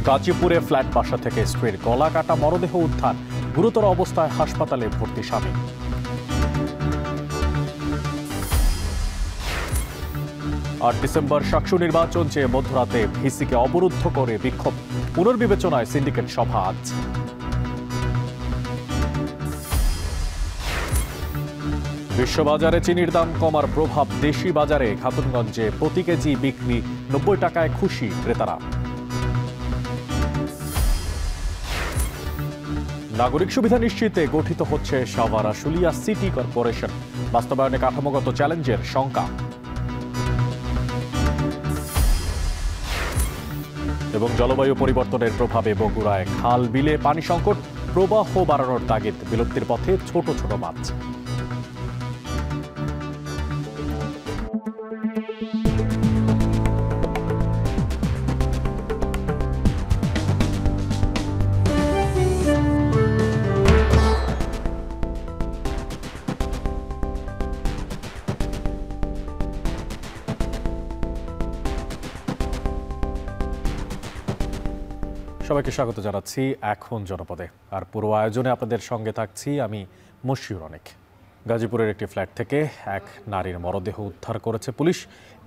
গাজীপুরে ফ্ল্যাট বাসা থেকে স্ত্রীর গলা কাটা মরদেহ উদ্ধার, গুরুতর অবস্থায় হাসপাতালে ভর্তি স্বামী। 8 ডিসেম্বর সাকসু নির্বাচন চেয়ে মধ্যরাতে ভিসিকে অবরুদ্ধ করে বিক্ষোভ, পুনর্বিবেচনায় সিন্ডিকেট সভা আজ। বিশ্ববাজারে চিনির দাম কমার প্রভাব দেশি বাজারে, খাতুনগঞ্জে প্রতি কেজি বিক্রি 90 টাকায় খুশি ক্রেতারা। নাগরিক সুবিধা নিশ্চিতে গঠিত হচ্ছে সাভার আশুলিয়া সিটি কর্পোরেশন, বাস্তবায়নে কাঠামোগত চ্যালেঞ্জের শঙ্কা। এবং জলবায়ু পরিবর্তনের প্রভাবে বগুড়ায় খাল বিলে পানি সংকট, প্রবাহ বাড়ানোর তাগিদ, বিলুপ্তির পথে ছোট ছোট মাছ। সবাইকে স্বাগত জানাচ্ছি এখন জনপদে। আর পুরো আয়োজনে আপনাদের সঙ্গে থাকছি আমি মশিউর অনেক। গাজীপুরের একটি ফ্ল্যাট থেকে এক নারীর মরদেহ উদ্ধার করেছে পুলিশ।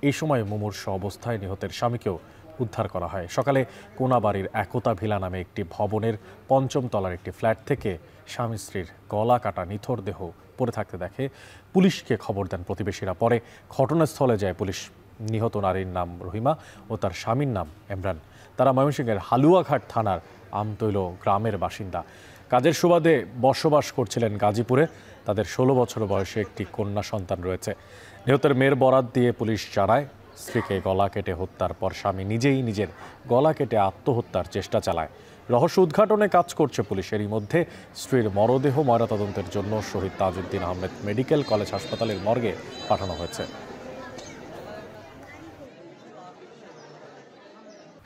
এই সময় মুমূর্ষু অবস্থায় নিহতের স্বামীকেও উদ্ধার করা হয়। সকালে কোনাবাড়ির একতা ভিলা নামে একটি ভবনের 5ম তলার একটি ফ্ল্যাট থেকে স্বামী স্ত্রীর গলা কাটা নিথর দেহ পড়ে থাকতে দেখে পুলিশকে খবর দেন প্রতিবেশীরা। পরে ঘটনাস্থলে যায় পুলিশ। নিহত নারীর নাম রহিমা ও তার স্বামীর নাম ইমরান। তারা ময়মনসিংহের হালুয়াঘাট থানার আমতৈল গ্রামের বাসিন্দা। কাজের সুবাদে বসবাস করছিলেন গাজীপুরে। তাদের 16 বছর বয়সে একটি কন্যা সন্তান রয়েছে। নিহতের মেয়ের বরাত দিয়ে পুলিশ জানায়, স্ত্রীকে গলা কেটে হত্যার পর স্বামী নিজেই নিজের গলা কেটে আত্মহত্যার চেষ্টা চালায়। রহস্য উদ্ঘাটনে কাজ করছে পুলিশ। এরই মধ্যে স্ত্রীর মরদেহ ময়নাতদন্তের জন্য শহীদ তাজউদ্দিন আহমেদ মেডিকেল কলেজ হাসপাতালের মর্গে পাঠানো হয়েছে।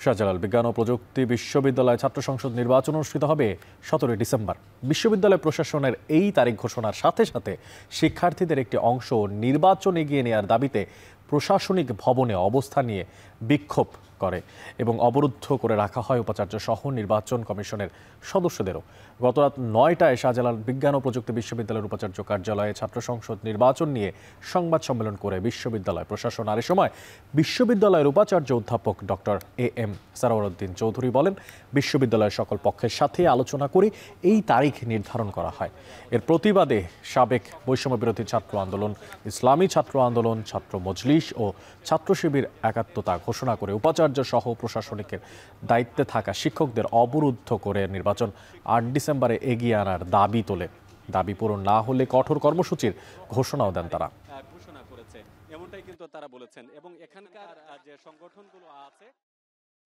শাহজালাল বিজ্ঞান ও প্রযুক্তি বিশ্ববিদ্যালয় ছাত্র সংসদ নির্বাচন অনুষ্ঠিত হবে 17 ডিসেম্বর। বিশ্ববিদ্যালয় প্রশাসনের এই তারিখ ঘোষণার সাথে সাথে শিক্ষার্থীদের একটি অংশ নির্বাচন এগিয়ে নেওয়ার দাবিতে প্রশাসনিক ভবনে অবস্থান নিয়ে বিক্ষোভ করে এবং অবরুদ্ধ করে রাখা হয় উপাচার্য সহ নির্বাচন কমিশনের সদস্যদেরও। গত রাত 9টায় শাহজালাল বিজ্ঞান ও প্রযুক্তি বিশ্ববিদ্যালয়ের উপাচার্য কার্যালয়ে ছাত্র সংসদ নির্বাচন নিয়ে সংবাদ সম্মেলন করে বিশ্ববিদ্যালয় প্রশাসন। আর এ সময় বিশ্ববিদ্যালয়ের উপাচার্য অধ্যাপক ডক্টর AM সারওয়ারউদ্দিন চৌধুরী বলেন, বিশ্ববিদ্যালয়ের সকল পক্ষের সাথে আলোচনা করে এই তারিখ নির্ধারণ করা হয়। এর প্রতিবাদে সাবেক বৈষম্য বিরোধী ছাত্র আন্দোলন, ইসলামী ছাত্র আন্দোলন, ছাত্র মজলিস ও ছাত্র শিবির একাত্মতা ঘোষণা করে উপাচার্য সহ প্রশাসনিকের দায়িত্বে থাকা শিক্ষকদের অবরুদ্ধ করে নির্বাচন 8 ডিসেম্বরে এগিয়ে আনার দাবি তোলে। দাবি পূরণ না হলে কঠোর কর্মসূচির ঘোষণাও দেন তারা। ঘোষণা করেছে এমনটাই কিন্তু তারা বলেছেন। এবং এখানকার যে সংগঠনগুলো আছে,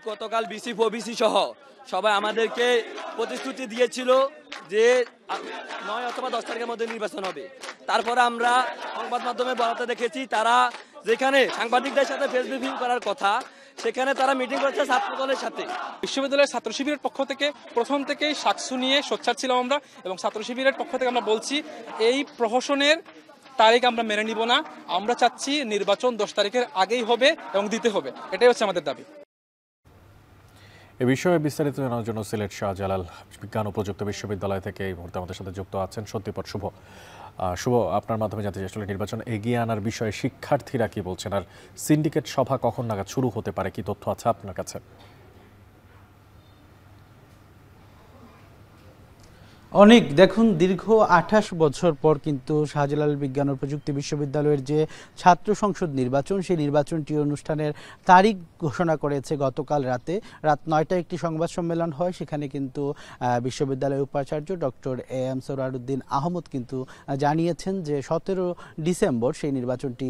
গতকাল বিসি ওবিসি সহ সবাই আমাদেরকে প্রতিশ্রুতি দিয়েছিল যে 9 অথবা 10 তারিখের মধ্যে নির্বাচন হবে। তারপরে আমরা সংবাদ মাধ্যমে বলাতে দেখেছি তারা যেখানে সাংবাদিকদের সাথে ফেস ব্রিফিং করার কথা, সেখানে তারা মিটিং করছে ছাত্র দলের সাথে। বিশ্ববিদ্যালয়ের ছাত্র শিবিরের পক্ষ থেকে প্রথম থেকেই সাকসু নিয়ে সোচ্চার ছিলাম আমরা, এবং ছাত্র শিবিরের পক্ষ থেকে আমরা বলছি এই প্রহসনের তারিখ আমরা মেনে নিব না। আমরা চাচ্ছি নির্বাচন 10 তারিখের আগেই হবে এবং দিতে হবে, এটাই হচ্ছে আমাদের দাবি। এ বিষয়ে বিস্তারিত জানার জন্য সিলেট শাহজালাল বিজ্ঞান ও প্রযুক্তি বিশ্ববিদ্যালয় থেকে এই মুহূর্তে আমাদের সাথে যুক্ত আছেন সত্যিপদ শুভ। শুভ, আপনার মাধ্যমে জানতে চাই আসলে নির্বাচন এগিয়ে আনার বিষয়ে শিক্ষার্থীরা কি বলছেন, আর সিন্ডিকেট সভা কখন নাগাদ শুরু হতে পারে, কি তথ্য আছে আপনার কাছে? অনেক দেখুন, দীর্ঘ 28 বছর পর কিন্তু শাহজালাল বিজ্ঞান ও প্রযুক্তি বিশ্ববিদ্যালয়ের যে ছাত্র সংসদ নির্বাচন, সেই নির্বাচনটি অনুষ্ঠানের তারিখ ঘোষণা করেছে গতকাল রাত 9টায় একটি সংবাদ সম্মেলন হয়। সেখানে কিন্তু বিশ্ববিদ্যালয়ের উপাচার্য ডক্টর AM সারওয়ারউদ্দিন আহমদ কিন্তু জানিয়েছেন যে 17 ডিসেম্বর সেই নির্বাচনটি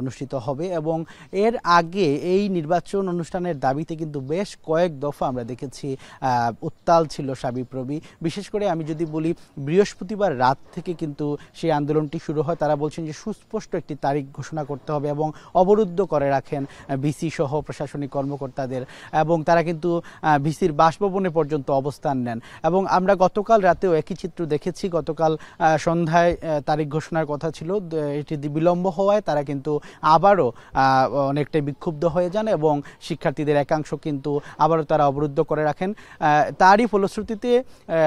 অনুষ্ঠিত হবে। এবং এর আগে এই নির্বাচন অনুষ্ঠানের দাবিতে কিন্তু বেশ কয়েক দফা আমরা দেখেছি উত্তাল ছিল সাবিপ্রবি। বিশেষ করে আমি যদি যদি বলি বৃহস্পতিবার রাত থেকে কিন্তু সেই আন্দোলনটি শুরু হয়। তারা বলছেন যে সুস্পষ্ট একটি তারিখ ঘোষণা করতে হবে এবং অবরুদ্ধ করে রাখেন ভিসি সহ প্রশাসনিক কর্মকর্তাদের, এবং তারা কিন্তু ভিসির বাসভবনে পর্যন্ত অবস্থান নেন। এবং আমরা গতকাল রাতেও একই চিত্র দেখেছি। গতকাল সন্ধ্যায় তারিখ ঘোষণার কথা ছিল, এটি বিলম্ব হওয়ায় তারা কিন্তু আবারও অনেকটাই বিক্ষুব্ধ হয়ে যান এবং শিক্ষার্থীদের একাংশ কিন্তু আবারও তারা অবরুদ্ধ করে রাখেন। তারই ফলশ্রুতিতে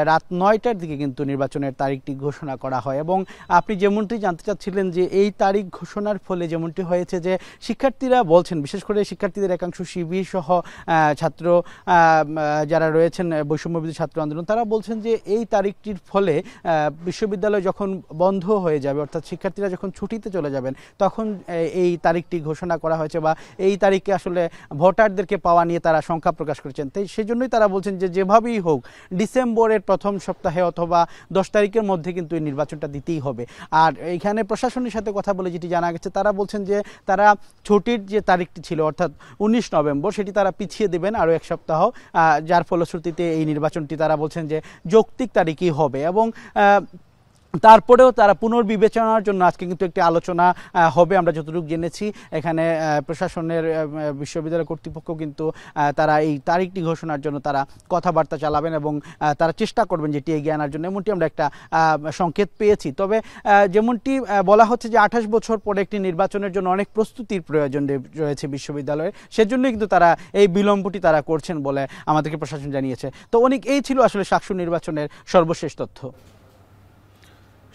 রাত 9টার দিকে কিন্তু নির্বাচনের তারিখটি ঘোষণা করা হয়। এবং আপনি যেমনটি জানতে চাচ্ছিলেন যে এই তারিখ ঘোষণার ফলে যেমনটি হয়েছে যে শিক্ষার্থীরা বলছেন, বিশেষ করে শিক্ষার্থীদের একাংশ শিবির সহ ছাত্র যারা রয়েছেন বৈষম্যবিরোধী ছাত্র আন্দোলন, তারা বলছেন যে এই তারিখটির ফলে বিশ্ববিদ্যালয় যখন বন্ধ হয়ে যাবে, অর্থাৎ শিক্ষার্থীরা যখন ছুটিতে চলে যাবেন, তখন এই তারিখটি ঘোষণা করা হয়েছে বা এই তারিখে আসলে ভোটারদেরকে পাওয়া নিয়ে তারা শঙ্কা প্রকাশ করেছেন। তাই সেই জন্যই তারা বলছেন যে যেভাবেই হোক ডিসেম্বরের প্রথম সপ্তাহে অথবা 10 তারিখের মধ্যে কিন্তু এই নির্বাচনটা দিতেই হবে। আর এইখানে প্রশাসনের সাথে কথা বলে যেটি জানা গেছে, তারা বলছেন যে তারা ছুটির যে তারিখটি ছিল অর্থাৎ 19 নভেম্বর, সেটি তারা পিছিয়ে দেবেন আরও 1 সপ্তাহ, যার ফলশ্রুতিতে এই নির্বাচনটি তারা বলছেন যে যৌক্তিক তারিখই হবে। এবং তারপরেও তারা পুনর্বিবেচনার জন্য আজকে কিন্তু একটি আলোচনা হবে আমরা যতটুকু জেনেছি। এখানে প্রশাসনের বিশ্ববিদ্যালয় কর্তৃপক্ষ কিন্তু তারা এই তারিখটি ঘোষণার জন্য তারা কথাবার্তা চালাবেন এবং তারা চেষ্টা করবেন যেটি এগিয়ে আনার জন্য, এমনটি আমরা একটা সংকেত পেয়েছি। তবে যেমনটি বলা হচ্ছে যে 28 বছর পরে একটি নির্বাচনের জন্য অনেক প্রস্তুতির প্রয়োজন রয়েছে বিশ্ববিদ্যালয়ের, সেজন্যই কিন্তু তারা এই বিলম্বটি তারা করছেন বলে আমাদেরকে প্রশাসন জানিয়েছে। তো এই ছিল আসলে শাকসু নির্বাচনের সর্বশেষ তথ্য।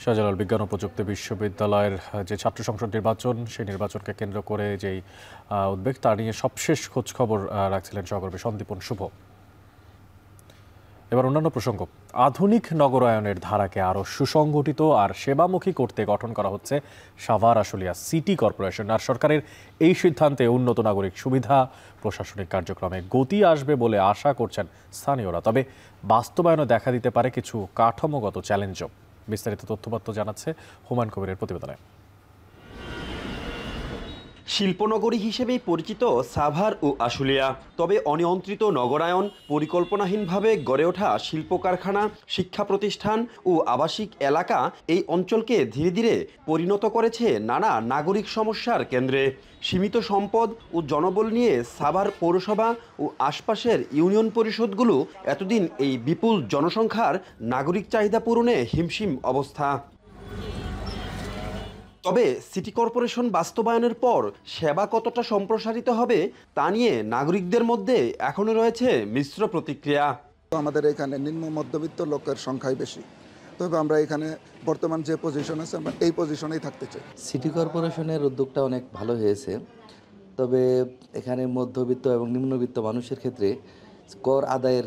শাহজালাল বিজ্ঞান ও প্রযুক্তি বিশ্ববিদ্যালয়ের যে ছাত্র সংসদ নির্বাচন, সেই নির্বাচনকে কেন্দ্র করে যেই উদ্বেগ, তা নিয়ে সবশেষ খোঁজখবর রাখছিলেন সহকর্মী সন্দীপন শুভ। এবার অন্যান্য প্রসঙ্গ। আধুনিক নগরায়নের ধারাকে আরও সুসংগঠিত আর সেবামুখী করতে গঠন করা হচ্ছে সাভার আশুলিয়া সিটি কর্পোরেশন। আর সরকারের এই সিদ্ধান্তে উন্নত নাগরিক সুবিধা, প্রশাসনিক কার্যক্রমে গতি আসবে বলে আশা করছেন স্থানীয়রা। তবে বাস্তবায়নে দেখা দিতে পারে কিছু কাঠামোগত চ্যালেঞ্জও। বিস্তারিত তথ্যপত্র জানাচ্ছে হুমায়ুন কবিরের প্রতিবেদনে। শিল্পনগরী হিসেবেই পরিচিত সাভার ও আশুলিয়া, তবে অনিয়ন্ত্রিত নগরায়ন, পরিকল্পনাহীনভাবে গড়ে ওঠা শিল্প কারখানা, শিক্ষা প্রতিষ্ঠান ও আবাসিক এলাকা এই অঞ্চলকে ধীরে ধীরে পরিণত করেছে নানা নাগরিক সমস্যার কেন্দ্রে। সীমিত সম্পদ ও জনবল নিয়ে সাভার পৌরসভা ও আশপাশের ইউনিয়ন পরিষদগুলো এতদিন এই বিপুল জনসংখ্যার নাগরিক চাহিদা পূরণে হিমশিম অবস্থা। তবে সিটি কর্পোরেশন বাস্তবায়নের পর সেবা কতটা সম্প্রসারিত হবে তা নিয়ে নাগরিকদের মধ্যে এখনো রয়েছে মিশ্র প্রতিক্রিয়া। আমাদের এখানে নিম্ন মধ্যবিত্ত লোকের সংখ্যাই বেশি, তবে আমরা এখানে বর্তমান যে পজিশন আছে আমরা এই পজিশনেই থাকতে চাই। সিটি কর্পোরেশনের উদ্যোগটা অনেক ভালো হয়েছে, তবে এখানে মধ্যবিত্ত এবং নিম্নবিত্ত মানুষের ক্ষেত্রে কর আদায়ের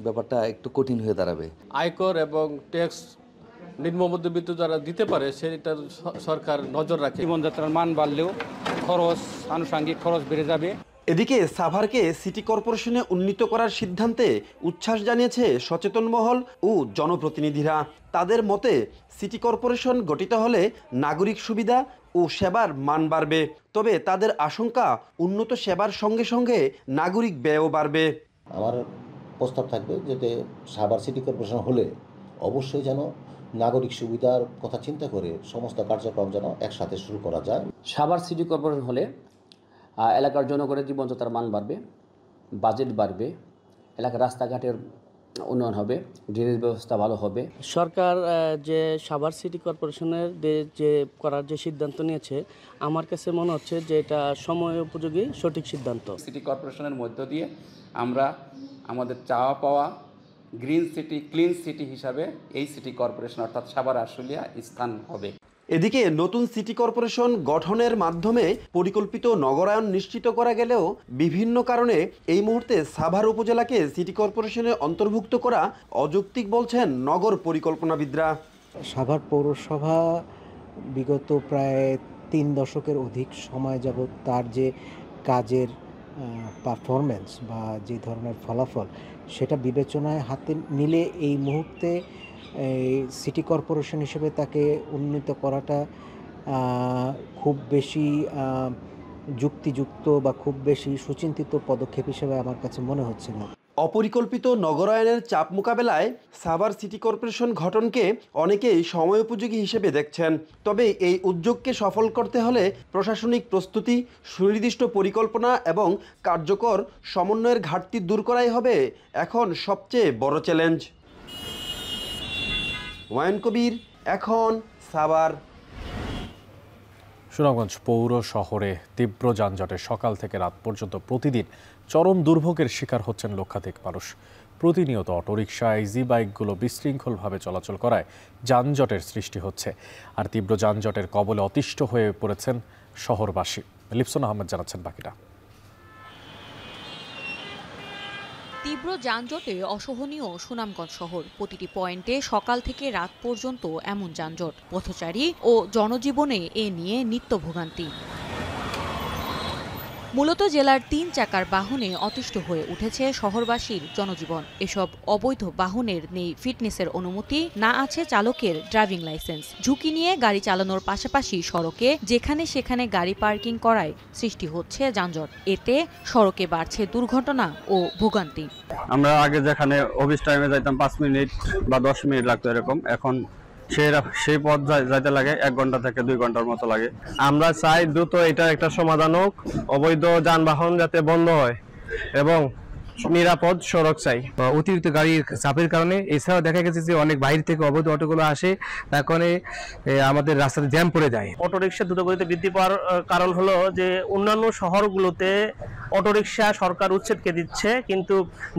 ব্যাপারটা একটু কঠিন হয়ে দাঁড়াবে। আয়কর এবং ট্যাক্স নিম্ন মধ্যবিত্ত যারা দিতে পারে সেটার সরকার নজর রাখে। জীবনযাত্রার মান বাড়লেও খরচ, আনুষঙ্গিক খরচ বেড়ে যাবে। এদিকে সাভারকে সিটি কর্পোরেশনে উন্নীত করার সিদ্ধান্তে উচ্ছ্বাস জানিয়েছে সচেতন মহল ও জনপ্রতিনিধিরা। তাদের মতে সিটি কর্পোরেশন গঠিত হলে নাগরিক সুবিধা ও সেবার মান বাড়বে, তবে তাদের আশঙ্কা উন্নত সেবার সঙ্গে সঙ্গে নাগরিক ব্যয়ও বাড়বে। আমার প্রস্তাব থাকবে যাতে সাভার সিটি কর্পোরেশন হলে অবশ্যই যেন নাগরিক সুবিধার কথা চিন্তা করে সমস্ত কার্যক্রম যেন একসাথে শুরু করা যায়। সাভার সিটি কর্পোরেশন হলে এলাকার জনগণের জীবনযাত্রার মান বাড়বে, বাজেট বাড়বে, এলাকার রাস্তাঘাটের উন্নয়ন হবে, ড্রেনেজ ব্যবস্থা ভালো হবে। সরকার যে সাভার সিটি কর্পোরেশনের যে করার যে সিদ্ধান্ত নিয়েছে, আমার কাছে মনে হচ্ছে যে এটা সময় উপযোগী সঠিক সিদ্ধান্ত। সিটি কর্পোরেশনের মধ্য দিয়ে আমরা আমাদের চাওয়া পাওয়া গ্রিন সিটি, ক্লিন সিটি হিসাবে এই সিটি কর্পোরেশন অর্থাৎ সাভার আশুলিয়া স্থান হবে। এদিকে নতুন সিটি কর্পোরেশন গঠনের মাধ্যমে পরিকল্পিত নগরায়ন নিশ্চিত করা গেলেও বিভিন্ন কারণে এই মুহূর্তে সাভার উপজেলাকে সিটি কর্পোরেশনে অন্তর্ভুক্ত করা অযৌক্তিক বলছেন নগর পরিকল্পনাবিদরা। সাভার পৌরসভা বিগত প্রায় 3 দশকের অধিক সময় যাবৎ তার যে কাজের পারফরমেন্স বা যে ধরনের ফলাফল, সেটা বিবেচনায় হাতে নিলে এই মুহূর্তে সিটি কর্পোরেশন হিসেবে তাকে উন্নীত করাটা খুব বেশি যুক্তিযুক্ত বা খুব বেশি সুচিন্তিত পদক্ষেপ হিসেবে আমার কাছে মনে হচ্ছে না। অপরিকল্পিত নগরায়নের চাপ মোকাবেলায় সাভার সিটি কর্পোরেশন গঠনকে অনেকেই সময়োপযোগী হিসেবে দেখছেন। তবে এই উদ্যোগকে সফল করতে হলে প্রশাসনিক প্রস্তুতি, সুনির্দিষ্ট পরিকল্পনা এবং কার্যকর সমন্বয়ের ঘাটতি দূর করাই হবে এখন সবচেয়ে বড় চ্যালেঞ্জ। হুমায়ুন কবির, এখন সাভার। সুনামগঞ্জ পৌর শহরে তীব্র যানজটে সকাল থেকে রাত পর্যন্ত প্রতিদিন চরম দুর্ভোগের শিকার হচ্ছেন লক্ষাধিক মানুষ। প্রতিনিয়ত অটোরিকশা, ইজি বাইকগুলো বিশৃঙ্খলভাবে চলাচল করায় যানজটের সৃষ্টি হচ্ছে। আর তীব্র যানজটের কবলে অতিষ্ঠ হয়ে পড়েছেন শহরবাসী। লিপসন আহমেদ জানাচ্ছেন বাকিটা। তীব্র যানজটে অসহনীয় সুনামগঞ্জ শহর। প্রতিটি পয়েন্টে সকাল থেকে রাত পর্যন্ত এমন যানজট, পথচারী ও জনজীবনে এ নিয়ে নিত্য ভোগান্তি। মূলত জেলার 3 চাকার বাহনে অতিষ্ঠ হয়ে উঠেছে শহরবাসীর জনজীবন। এসব অবৈধ বাহনের নেই ফিটনেসের অনুমতি, না আছে চালকের ড্রাইভিং লাইসেন্স। ঝুঁকি নিয়ে গাড়ি চালানোর পাশাপাশি সড়কে যেখানে সেখানে গাড়ি পার্কিং করায় সৃষ্টি হচ্ছে যানজট। এতে সড়কে বাড়ছে দুর্ঘটনা ও ভোগান্তি। আমরা আগে যেখানে অফিস টাইমে যাইতাম 5 মিনিট বা 10 মিনিট লাগতো এরকম, এখন সেই পথ যাইতে লাগে 1 ঘন্টা থেকে 2 ঘন্টার মতো লাগে। আমরা চাই দ্রুত এটার একটা সমাধান হোক, অবৈধ যানবাহন যাতে বন্ধ হয় এবং নিরাপদ সড়ক চাই। অতিরিক্ত গাড়ির চাপের কারণে, এছাড়াও দেখা গেছে যে অনেক বাইরে থেকে অবৈধ অটোগুলো আসে, তার কারণে আমাদের রাস্তাতে জ্যাম পড়ে যায়। অটোরিকশা দ্রুতগতিতে বৃদ্ধি পাওয়ার কারণ হলো যে অন্যান্য শহরগুলোতে অটোরিকশা সরকার উচ্ছেদকে দিচ্ছে, কিন্তু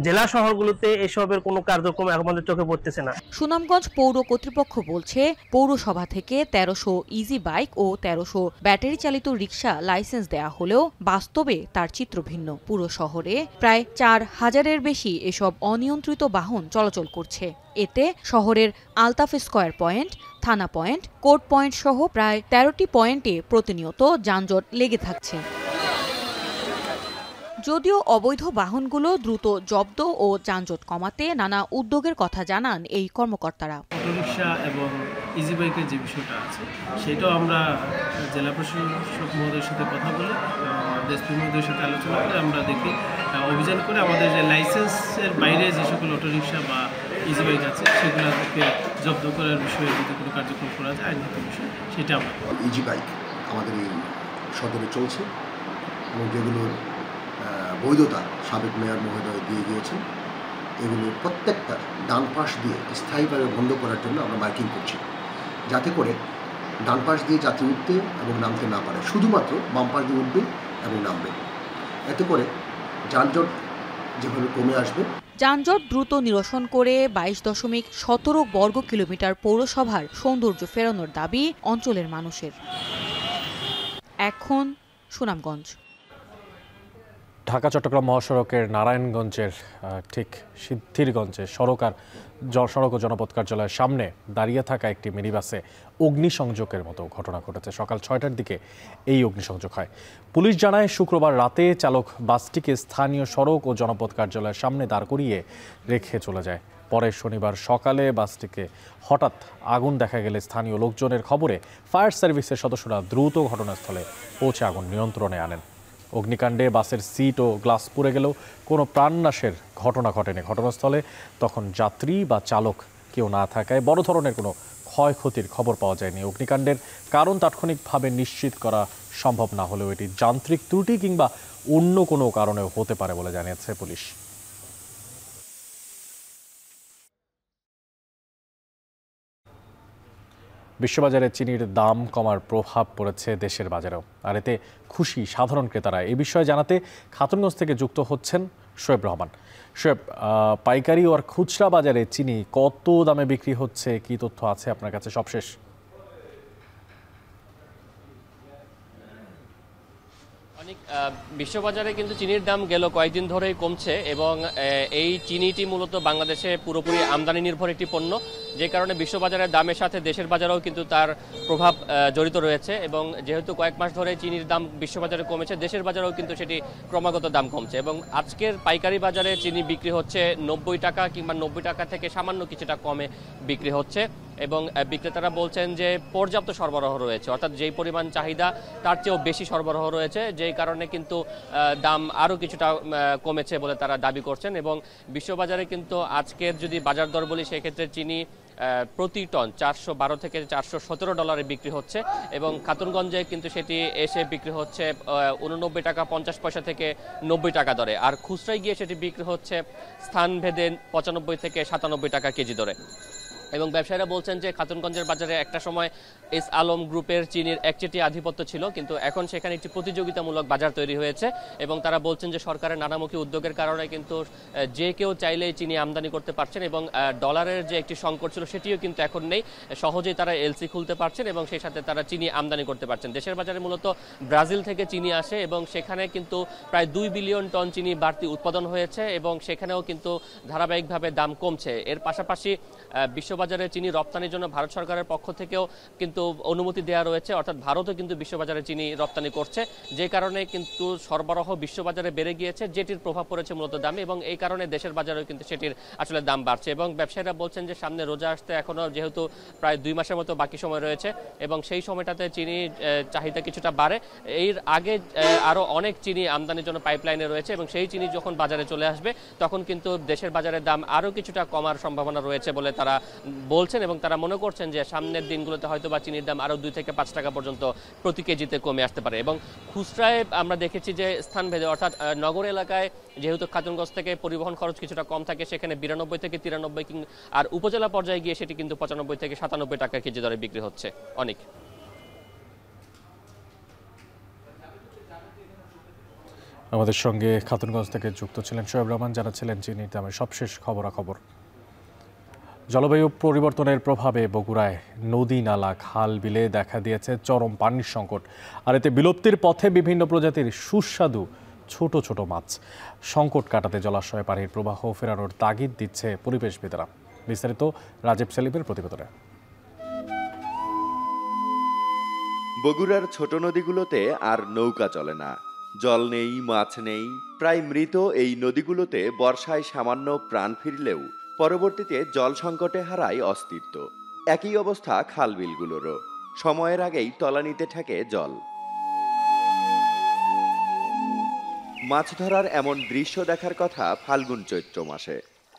জেলা শহরগুলোতে এসবের কোনো কার্যক্রম আমাদের চোখে পড়তেছে না। সুনামগঞ্জ পৌর কর্তৃপক্ষ বলছে, পৌরসভা থেকে 1300 ইজি বাইক ও 1300 ব্যাটারি চালিত রিক্সা লাইসেন্স দেয়া হলেও বাস্তবে তার চিত্র ভিন্ন। পুরো শহরে প্রায় 4000-এর বেশি এসব অনিয়ন্ত্রিত বাহন চলাচল করছে। এতে শহরের আলতাফ স্কয়ার পয়েন্ট, থানা পয়েন্ট, কোর্ট পয়েন্ট সহ প্রায় 13টি পয়েন্টে প্রতিনিয়ত যানজট লেগে থাকছে। যদিও অবৈধ বাহনগুলো দ্রুত জব্দ ও যানজট কমাতে নানা উদ্যোগের কথা জানান এই কর্মকর্তারা। অটোরিকশা এবং ইজি বাইকের যে বিষয়টা আছে, সেটাও আমরা জেলা প্রশাসক মহোদয়ের সাথে কথা বলে, এসপি মহোদয়ের সাথে আলোচনা করে আমরা দেখি অভিযান করে আমাদের যে লাইসেন্সের বাইরে যে সকল অটোরিকশা বা ইজি বাইক আছে সেগুলোকে জব্দ করার বিষয়ে যদি কোনো কার্যক্রম করা যায় আইনগত বিষয়, সেটা আমরা। ইজি বাইক আমাদের এই সদরে চলছে এবং যেগুলোর বৈধতা সাবেক মেয়র মহোদয় দিয়ে গিয়েছেন, এগুলো প্রত্যেকটা ডান পাশ দিয়ে স্থায়ীভাবে বন্ধ করার জন্য আমরা মার্কিং করছি, যাতে করে ডান পাশ দিয়ে যাত্রী উঠতে এবং নামতে না পারে, শুধুমাত্র বাম পাশ দিয়ে উঠবে এবং নামবে। এতে করে যানজট যেভাবে কমে আসবে। যানজট দ্রুত নিরসন করে 22.17 বর্গ কিলোমিটার পৌরসভার সৌন্দর্য ফেরানোর দাবি অঞ্চলের মানুষের। এখন সুনামগঞ্জ। ঢাকা চট্টগ্রাম মহাসড়কের নারায়ণগঞ্জের ঠিক সিদ্ধিরগঞ্জে সড়ক ও জনপদ কার্যালয়ের সামনে দাঁড়িয়ে থাকা একটি মিনিবাসে অগ্নিসংযোগের মতো ঘটনা ঘটেছে। সকাল 6টার দিকে এই অগ্নিসংযোগ হয়। পুলিশ জানায়, শুক্রবার রাতে চালক বাসটিকে স্থানীয় সড়ক ও জনপদ কার্যালয়ের সামনে দাঁড় করিয়ে রেখে চলে যায়। পরে শনিবার সকালে বাসটিকে হঠাৎ আগুন দেখা গেলে স্থানীয় লোকজনের খবরে ফায়ার সার্ভিসের সদস্যরা দ্রুত ঘটনাস্থলে পৌঁছে আগুন নিয়ন্ত্রণে আনেন। অগ্নিকাণ্ডে বাসের সিট ও গ্লাস পুড়ে গেলেও কোনো প্রাণনাশের ঘটনা ঘটেনি। ঘটনাস্থলে তখন যাত্রী বা চালক কেউ না থাকায় বড় ধরনের কোনো ক্ষয়ক্ষতির খবর পাওয়া যায়নি। অগ্নিকাণ্ডের কারণ তাৎক্ষণিকভাবে নিশ্চিত করা সম্ভব না হলেও এটি যান্ত্রিক ত্রুটি কিংবা অন্য কোনো কারণেও হতে পারে বলে জানিয়েছে পুলিশ। বিশ্ববাজারে চিনির দাম কমার প্রভাব পড়েছে দেশের বাজারেও, আর এতে খুশি সাধারণ ক্রেতারা। এই বিষয়ে জানাতে খাতুনগঞ্জ থেকে যুক্ত হচ্ছেন শোয়েব রহমান। শোয়েব, পাইকারি আর খুচরা বাজারে চিনি কত দামে বিক্রি হচ্ছে, কি তথ্য আছে আপনার কাছে সবশেষ? বিশ্ববাজারে কিন্তু চিনির দাম গেল কয়েকদিন ধরেই কমছে এবং এই চিনিটি মূলত বাংলাদেশে পুরোপুরি আমদানি নির্ভর একটি পণ্য, যে কারণে বিশ্ববাজারের দামের সাথে দেশের বাজারেও কিন্তু তার প্রভাব জড়িত রয়েছে। এবং যেহেতু কয়েক মাস ধরে চিনির দাম বিশ্ববাজারে কমেছে, দেশের বাজারেও কিন্তু সেটি ক্রমাগত দাম কমছে। এবং আজকের পাইকারি বাজারে চিনি বিক্রি হচ্ছে 90 টাকা কিংবা 90 টাকা থেকে সামান্য কিছুটা কমে বিক্রি হচ্ছে। এবং বিক্রেতারা বলছেন যে পর্যাপ্ত সরবরাহ রয়েছে, অর্থাৎ যেই পরিমাণ চাহিদা তার চেয়েও বেশি সরবরাহ রয়েছে, যেই কারণে কিন্তু দাম আরও কিছুটা কমেছে বলে তারা দাবি করছেন। এবং বিশ্ববাজারে কিন্তু আজকের যদি বাজার দর বলি সেক্ষেত্রে চিনি প্রতি টন 412 থেকে 417 ডলারে বিক্রি হচ্ছে এবং খাতুনগঞ্জে কিন্তু সেটি এসে বিক্রি হচ্ছে 89 টাকা 50 পয়সা থেকে 90 টাকা দরে, আর খুচরায় গিয়ে সেটি বিক্রি হচ্ছে স্থানভেদে 95 থেকে 97 টাকা কেজি দরে। এবং ব্যবসায়ীরা বলছেন যে খাতুনগঞ্জের বাজারে একটা সময় এস আলম গ্রুপের চিনির একচেটি আধিপত্য ছিল, কিন্তু এখন সেখানে একটি প্রতিযোগিতামূলক বাজার তৈরি হয়েছে এবং তারা বলছেন যে সরকারের নানামুখী উদ্যোগের কারণে কিন্তু যে কেউ চাইলেই চিনি আমদানি করতে পারছেন এবং ডলারের যে একটি সংকট ছিল সেটিও কিন্তু এখন নেই, সহজেই তারা এলসি খুলতে পারছেন এবং সেই সাথে তারা চিনি আমদানি করতে পারছেন। দেশের বাজারে মূলত ব্রাজিল থেকে চিনি আসে এবং সেখানে কিন্তু প্রায় 2 বিলিয়ন টন চিনি বাড়তি উৎপাদন হয়েছে এবং সেখানেও কিন্তু ধারাবাহিকভাবে দাম কমছে। এর পাশাপাশি বিশ্ববাজারে চিনি রপ্তানির জন্য ভারত সরকারের পক্ষ থেকেও কিন্তু অনুমতি দেওয়া রয়েছে, অর্থাৎ ভারতও কিন্তু বিশ্ববাজারে চিনি রপ্তানি করছে, যে কারণে কিন্তু সরবরাহ বিশ্ববাজারে বেড়ে গিয়েছে, যেটির প্রভাব পড়েছে মূলত দামে এবং এই কারণে দেশের বাজারেও কিন্তু সেটির আসলে দাম বাড়ছে। এবং ব্যবসায়ীরা বলছেন যে সামনে রোজা আসতে এখনও যেহেতু প্রায় 2 মাসের মতো বাকি সময় রয়েছে এবং সেই সময়টাতে চিনি চাহিদা কিছুটা বাড়ে। এর আগে আরও অনেক চিনি আমদানির জন্য পাইপলাইনে রয়েছে এবং সেই চিনি যখন বাজারে চলে আসবে তখন কিন্তু দেশের বাজারের দাম আরও কিছুটা কমার সম্ভাবনা রয়েছে বলে তারা বলছেন এবং তারা মনে করছেন যে সামনের দিনগুলোতে হয়তো বা চিনির দাম আরও 2 থেকে 5 টাকা পর্যন্ত প্রতি কেজিতে কমে আসতে পারে। এবং খুচরায় আমরা দেখেছি যে স্থানভেদে অর্থাৎ নগর এলাকায় যেহেতু খাতুনগঞ্জ থেকে পরিবহন খরচ কিছুটা কম থাকে সেখানে 92 থেকে 93, আর উপজেলা পর্যায়ে গিয়ে সেটি কিন্তু 95 থেকে 97 টাকা কেজি দরে বিক্রি হচ্ছে। অনেক আমাদের সঙ্গে খাতুনগঞ্জ থেকে যুক্ত ছিলেন শোয়েব রহমান, যারা ছিলেন চিনির দামের সবশেষ খবরাখবর। জলবায়ু পরিবর্তনের প্রভাবে বগুড়ায় নদী নালা খাল বিলে দেখা দিয়েছে চরম পানির সংকট, আর এতে বিলুপ্তির পথে বিভিন্ন প্রজাতির সুস্বাদু ছোট ছোট মাছ। সংকট কাটাতে জলাশয়ে পানির প্রবাহ ফেরানোর তাগিদ দিচ্ছে পরিবেশবিদরা। বিস্তারিত রাজীব সেলিমের প্রতিবেদনে। বগুড়ার ছোট নদীগুলোতে আর নৌকা চলে না, জল নেই, মাছ নেই, প্রায় মৃত এই নদীগুলোতে বর্ষায় সামান্য প্রাণ ফিরলেও পরবর্তীতে জল সংকটে হারায় অস্তিত্ব। একই অবস্থা খালবিলগুলোরও, সময়ের আগেই তলানিতে ঠেকে জল। মাছ ধরার এমন দৃশ্য দেখার কথা ফাল্গুন চৈত্র মাসে,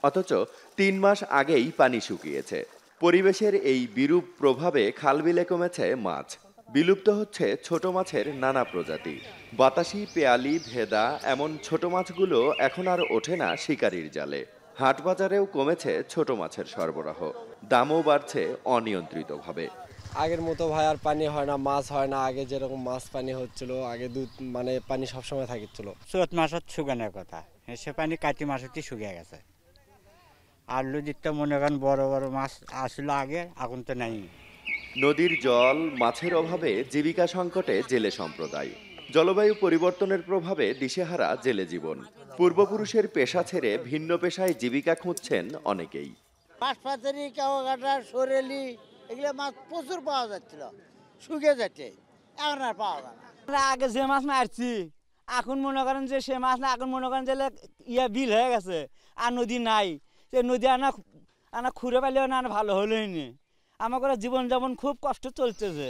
অথচ 3 মাস আগেই পানি শুকিয়েছে। পরিবেশের এই বিরূপ প্রভাবে খালবিলে কমেছে মাছ, বিলুপ্ত হচ্ছে ছোট মাছের নানা প্রজাতি। বাতাসি, পেয়ালি, ভেদা এমন ছোট মাছগুলো এখন আর ওঠে না শিকারির জালে। হাট বাজারেও কমেছে ছোট মাছের সরবরাহ, দামও বাড়ছে অনিয়ন্ত্রিতভাবে। আগের মতো ভাই আর পানি হয় না, মাছ হয় না। আগে যেরকম মাছ পানি হচ্ছিল, আগে দুধ মানে পানি সবসময় থাকিছিল। চৈত মাসত শুকানোর কথা, সে পানি কাতি মাসতেই শুকিয়ে গেছে। আর নদীতে মনে করেন বড় বড় মাছ আসছিল আগে, এখন তো নাই। নদীর জল, মাছের অভাবে জীবিকা সংকটে জেলে সম্প্রদায়। জলবায়ু পরিবর্তনের প্রভাবে দিশেহারা জেলে জীবন। পূর্বপুরুষের পেশা ছেড়ে ভিন্ন পেশায় জীবিকা খুঁজছেন অনেকেই। মাছ পাচারি, কাওয়াঘাটা, সরেলি এগুলো মাছ প্রচুর পাওয়া যাচ্ছিল, শুকিয়ে যাচ্ছে, এখন আর পাওয়া যায় না। আগে যে মাছ মারছি এখন মনে করেন যে সে মাছ না, এখন মনে করেন যে বিল হয়ে গেছে আর নদী নাই। সে নদী আনা খুঁড়ে পাইলেও না ভালো হলোই নি। আমার জীবনযাপন খুব কষ্ট চলতেছে।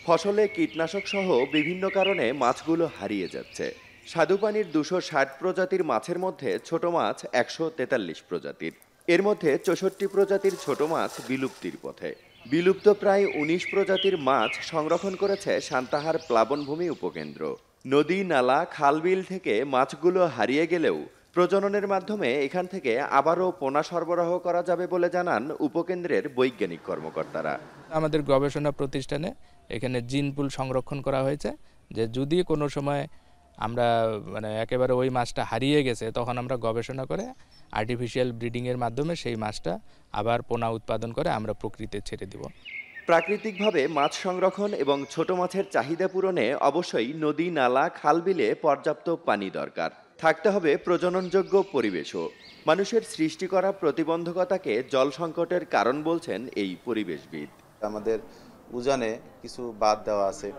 ফসলে কীটনাশক সহ বিভিন্ন কারণে মাছগুলো হারিয়ে যাচ্ছে। স্বাদুপানির 260 প্রজাতির মাছের মধ্যে ছোট মাছ 143 প্রজাতির, এর মধ্যে 64 প্রজাতির ছোট মাছ বিলুপ্তির পথে। বিলুপ্ত প্রায় 19 প্রজাতির মাছ সংরক্ষণ করেছে সান্তাহার প্লাবনভূমি উপকেন্দ্র। নদী, নালা, খালবিল থেকে মাছগুলো হারিয়ে গেলেও প্রজননের মাধ্যমে এখান থেকে আবারও পোনা সরবরাহ করা যাবে বলে জানান উপকেন্দ্রের বৈজ্ঞানিক কর্মকর্তারা। আমাদের গবেষণা প্রতিষ্ঠানে এখানে জিন পুল সংরক্ষণ করা হয়েছে, যে যদি কোনো সময় আমরা একেবারে ওই মাছটা হারিয়ে গেছে তখন আমরা গবেষণা করে আর্টিফিশিয়াল ব্রিডিংয়ের মাধ্যমে সেই মাছটা আবার পোনা উৎপাদন করে আমরা প্রকৃতিতে ছেড়ে দিব। প্রাকৃতিকভাবে মাছ সংরক্ষণ এবং ছোট মাছের চাহিদা পূরণে অবশ্যই নদী, নালা, খালবিলে পর্যাপ্ত পানি দরকার। থাকতে হবে প্রজননযোগ্য পরিবেশও। মানুষের সৃষ্টি করা প্রতিবন্ধকতাকে জল সংকটের কারণ বলছেন এই পরিবেশবিদ। আমাদের উজানে কিছু বাঁধ দেওয়া আছে,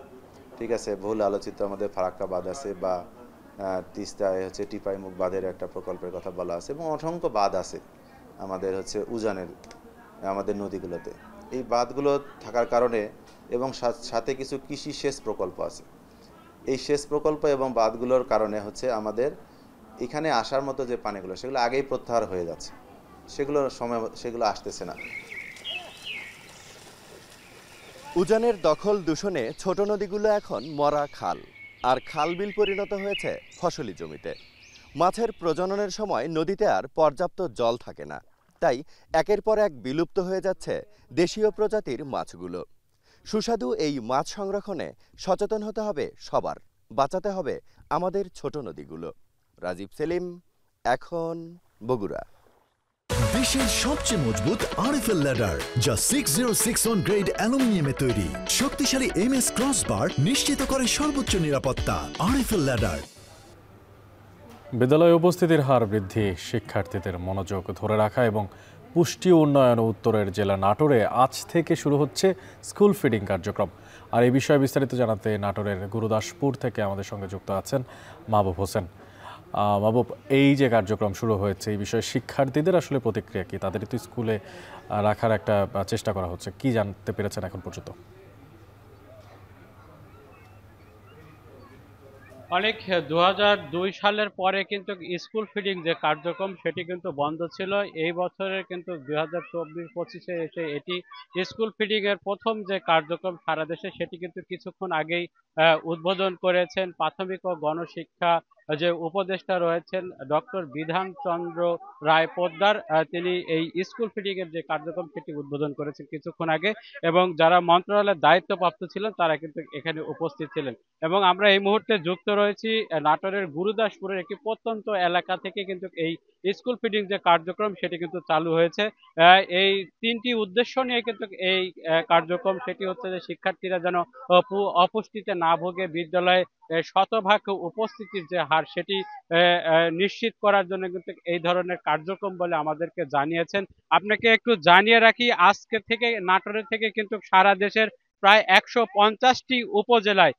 ঠিক আছে, বহুল আলোচিত আমাদের ফারাক্কা বাঁধ আছে, বা তিস্তায় টিপাইমুখ বাঁধের একটা প্রকল্পের কথা বলা আছে, এবং অসংখ্য বাঁধ আছে আমাদের উজানের আমাদের নদীগুলোতে। এই বাঁধগুলো থাকার কারণে এবং সাথে কিছু কৃষি সেচ প্রকল্প আছে। এই সেচ প্রকল্প এবং বাঁধগুলোর কারণে হচ্ছে আমাদের এখানে আসার মতো যে পানিগুলো সেগুলো আগেই প্রত্যাহার হয়ে যাচ্ছে, সেগুলো আসতেছে না। উজানের দখল দূষণে ছোট নদীগুলো এখন মরা খাল, আর খাল বিল পরিণত হয়েছে ফসলি জমিতে। মাছের প্রজননের সময় নদীতে আর পর্যাপ্ত জল থাকে না, তাই একের পর এক বিলুপ্ত হয়ে যাচ্ছে দেশীয় প্রজাতির মাছগুলো। সুস্বাদু এই মাছ সংরক্ষণে সচেতন হতে হবে সবার, বাঁচাতে হবে আমাদের ছোট নদীগুলো। রাজীব সেলিম, এখন বগুড়া। দেশের সবচেয়ে মজবুত আরএফএল ল্যাডার, যা 6061 গ্রেড অ্যালুমিনিয়ামে তৈরি। শক্তিশালী এমএস ক্রসবার নিশ্চিত করে সর্বোচ্চ নিরাপত্তা। RFL ladder. বিদ্যালয়ে উপস্থিতির হার বৃদ্ধি, শিক্ষার্থীদের মনোযোগ ধরে রাখা এবং পুষ্টি উন্নয়ন উত্তরের জেলা নাটোরে আজ থেকে শুরু হচ্ছে স্কুল ফিডিং কার্যক্রম। আর এই বিষয়ে বিস্তারিত জানাতে নাটোরের গুরুদাসপুর থেকে আমাদের সঙ্গে যুক্ত আছেন মাহবুব হোসেন। মাহবুব, এই যে কার্যক্রম শুরু হয়েছে এই বিষয়ে শিক্ষার্থীদের আসলে প্রতিক্রিয়া কি? তাদের তো স্কুলে রাখার একটা চেষ্টা করা হচ্ছে, কি জানতে পেরেছেন এখন পর্যন্ত? অনেক 2002 সালের পরে কিন্তু স্কুল ফিডিং যে কার্যক্রম সেটি কিন্তু বন্ধ ছিল। এই বছরের কিন্তু 2024-25-এ এসে এটি স্কুল ফিডিং এর প্রথম যে কার্যক্রম সারা দেশে সেটি কিন্তু কিছুক্ষণ আগেই উদ্বোধন করেছেন প্রাথমিক ও গণশিক্ষা যে উপদেষ্টা রয়েছেন ডক্টর বিধান চন্দ্র রায় পোদ্দার। তিনি এই স্কুল ফিডিং এর যে কার্যক্রম সেটি উদ্বোধন করেছেন কিছুক্ষণ আগে, এবং যারা মন্ত্রণালয়ের দায়িত্বপ্রাপ্ত ছিলেন তারা কিন্তু এখানে উপস্থিত ছিলেন। এবং আমরা এই মুহূর্তে যুক্ত রয়েছি নাটোরের গুরুদাসপুরের একটি প্রত্যন্ত এলাকা থেকে কিন্তু এই স্কুল ফিডিং যে কার্যক্রম সেটি কিন্তু চালু হয়েছে। এই তিনটি উদ্দেশ্য নিয়ে কিন্তু এই কার্যক্রম, সেটি হচ্ছে যে শিক্ষার্থীরা যেন অপুষ্টিতে না ভোগে, বিদ্যালয়ে শতভাগ উপস্থিতির যে হার সেটি নিশ্চিত করার জন্য কিন্তু এই ধরনের কার্যক্রম বলে আমাদেরকে জানিয়েছেন। আপনাকে একটু জানিয়ে রাখি, আজকে থেকে নাটোরের থেকে কিন্তু সারা দেশের প্রায় 150টি উপজেলায়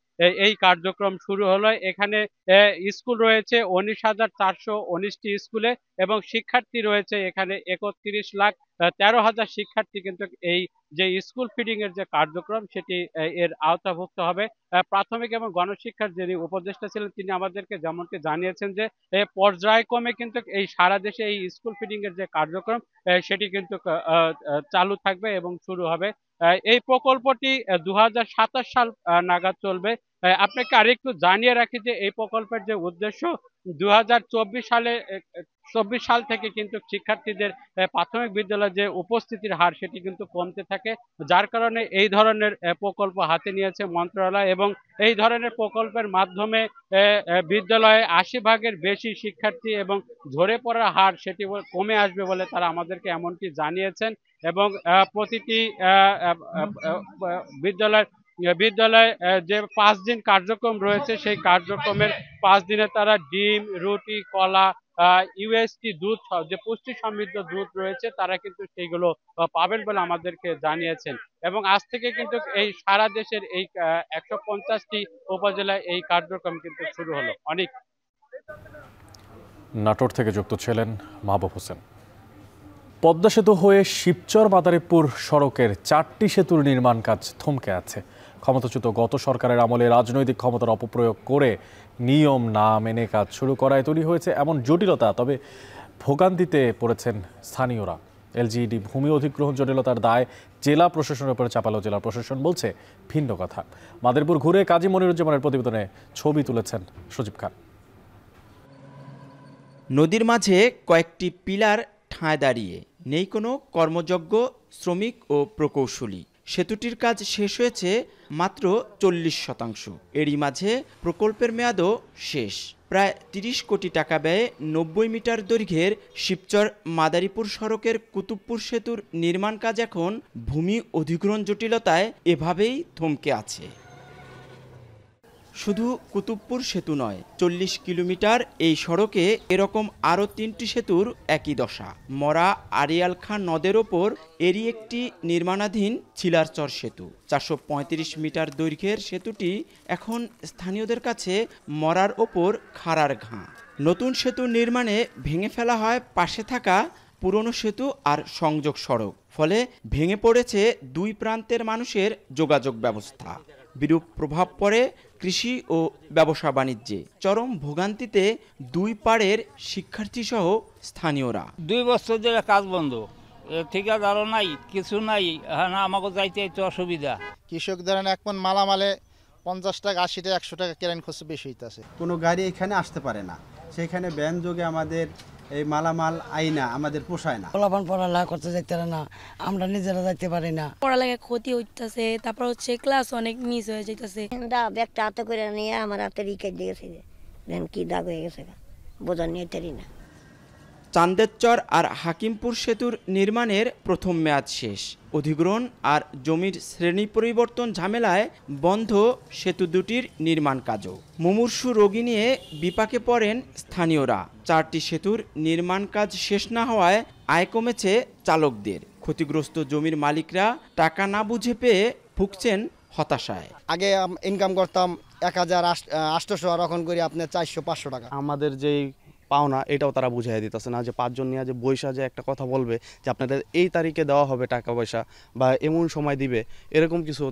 এই কার্যক্রম শুরু হলো। এখানে স্কুল রয়েছে 19,419টি স্কুলে, এবং শিক্ষার্থী রয়েছে এখানে 31,13,000 শিক্ষার্থী কিন্তু এই যে স্কুল ফিডিং এর যে কার্যক্রম সেটি এর আওতাভুক্ত হবে। প্রাথমিক এবং গণশিক্ষার যিনি উপদেষ্টা ছিলেন তিনি আমাদেরকে যেমনটি জানিয়েছেন যে পর্যায়ক্রমে কিন্তু এই সারা দেশে এই স্কুল ফিডিং এর যে কার্যক্রম সেটি কিন্তু চালু থাকবে এবং শুরু হবে। এই প্রকল্পটি 2027 সাল নাগাদ চলবে। আপনাকে আরেকটু জানিয়ে রাখি যে এই প্রকল্পের যে উদ্দেশ্য, 2024 সাল থেকে কিন্তু শিক্ষার্থীদের প্রাথমিক বিদ্যালয়ে যে উপস্থিতির হার সেটি কিন্তু কমতে থাকে, যার কারণে এই ধরনের প্রকল্প হাতে নিয়েছে মন্ত্রণালয়, এবং এই ধরনের প্রকল্পের মাধ্যমে বিদ্যালয়ে 80% বেশি শিক্ষার্থী এবং ঝরে পড়ার হার সেটি কমে আসবে বলে তারা আমাদেরকে এমনটি জানিয়েছেন। এবং প্রতিটি বিদ্যালয়ে যে 5 দিন কার্যক্রম রয়েছে সেই কার্যক্রমের 5 দিনে তারা ডিম, রুটি, কলা, ইউএসটি দুধ, যে পুষ্টি সমৃদ্ধ দুধ রয়েছে তারা কিন্তু সেইগুলো পাবেন বলে আমাদেরকে জানিয়েছেন। এবং আজ থেকে কিন্তু এই সারা দেশের এই 150টি উপজেলায় এই কার্যক্রম কিন্তু শুরু হলো। অনেক নাটোর থেকে যুক্ত ছিলেন মাহবুব হোসেন। পদ্মা সেতু হয়ে শিবচর মাদারীপুর সড়কের 4টি সেতুর নির্মাণ কাজ থমকে আছে। ক্ষমতাচ্যুত গত সরকারের আমলে রাজনৈতিক ক্ষমতার অপপ্রয়োগ করে নিয়ম না মেনে কাজ শুরু করায় তৈরি হয়েছে এমন জটিলতা। তবে ভোগান্তিতে পড়েছেন স্থানীয়রা। এলজিইডি ভূমি অধিগ্রহণ জটিলতার দায় জেলা প্রশাসনের উপরে চাপালো জেলা প্রশাসন বলছে ভিন্ন কথা। মাদারীপুর ঘুরে কাজী মনিরুজ্জামানের প্রতিবেদনে ছবি তুলেছেন সজীব খান। নদীর মাঝে কয়েকটি পিলার ঠায় দাঁড়িয়ে, নেই কোনো কর্মযোগ্য শ্রমিক ও প্রকৌশলী। সেতুটির কাজ শেষ হয়েছে মাত্র 40%। এরই মাঝে প্রকল্পের মেয়াদও শেষ। প্রায় 30 কোটি টাকা ব্যয়ে 90 মিটার দৈর্ঘ্যের শিবচর মাদারীপুর সড়কের কুতুবপুর সেতুর নির্মাণ কাজ এখন ভূমি অধিগ্রহণ জটিলতায় এভাবেই থমকে আছে। শুধু কুতুবপুর সেতু নয়, 40 কিলোমিটার এই সড়কে এরকম আরও 3টি সেতুর একই দশা। মরা আরিয়াল খান নদের ওপর এরই একটি নির্মাণাধীন ছিলারচর সেতু। 435 মিটার দৈর্ঘ্যের সেতুটি এখন স্থানীয়দের কাছে মরার ওপর খাড়ার ঘা। নতুন সেতু নির্মাণে ভেঙে ফেলা হয় পাশে থাকা পুরনো সেতু আর সংযোগ সড়ক, ফলে ভেঙে পড়েছে দুই প্রান্তের মানুষের যোগাযোগ ব্যবস্থা। বিরূপ প্রভাব পড়ে কৃষি ও ব্যবসা বাণিজ্যে। চরম ভোগান্তিতে দুই পাড়ের শিক্ষার্থীসহ স্থানীয়রা। 2 বছর ধরে কাজ বন্ধ, ঠিকাদারও নাই, কিছু নাই, আমাকে যাইতে একটু অসুবিধা। কৃষক ধরেন এক মন মালামালে 50 টাকা 80 টাকা 100 টাকা কেরান খরচ বেশি হইতেছে। কোনো গাড়ি এখানে আসতে পারে না, সেখানে ব্যান যোগে আমাদের এই মালামাল আইনা আমাদের পোষায় না। পড়ালেখা করতে যাইতে না, আমরা নিজেরা যাইতে পারি না, পড়ালেখা ক্ষতি হইতেছে, তারপর হচ্ছে ক্লাস অনেক মিস হয়ে যাইতেছে। ব্যাগটা হাতে করে নিয়ে আমার হাতে রিকে দিয়েছে, কি দাগ হয়ে গেছে বোঝা নিয়ে তারি না। চান্দেরচর আর হাকিমপুর সেতুর নির্মাণের প্রথম মেয়াদ শেষ। অধিগ্রহণ আর জমির শ্রেণী পরিবর্তন ঝামেলায় বন্ধ সেতু দুটির নির্মাণ কাজও। মুমূর্ষু রোগী নিয়ে বিপাকে পড়েন স্থানীয়রা। 4টি সেতুর নির্মাণ কাজ শেষ না হওয়ায় আয় কমেছে চালকদের। ক্ষতিগ্রস্ত জমির মালিকরা টাকা না বুঝে পেয়ে ভুগছেন হতাশায়। আগে ইনকাম করতাম 1800, আর এখন করি আপনার 400-500 টাকা। আমাদের যেই পাওনা এটাও তারা বুঝাই দিতেছে না, যে 5 জন নিয়ে যে বৈশা যে একটা কথা বলবে যে আপনাদের এই তারিখে দেওয়া হবে টাকা পয়সা বা এমন সময় দিবে, এরকম কিছু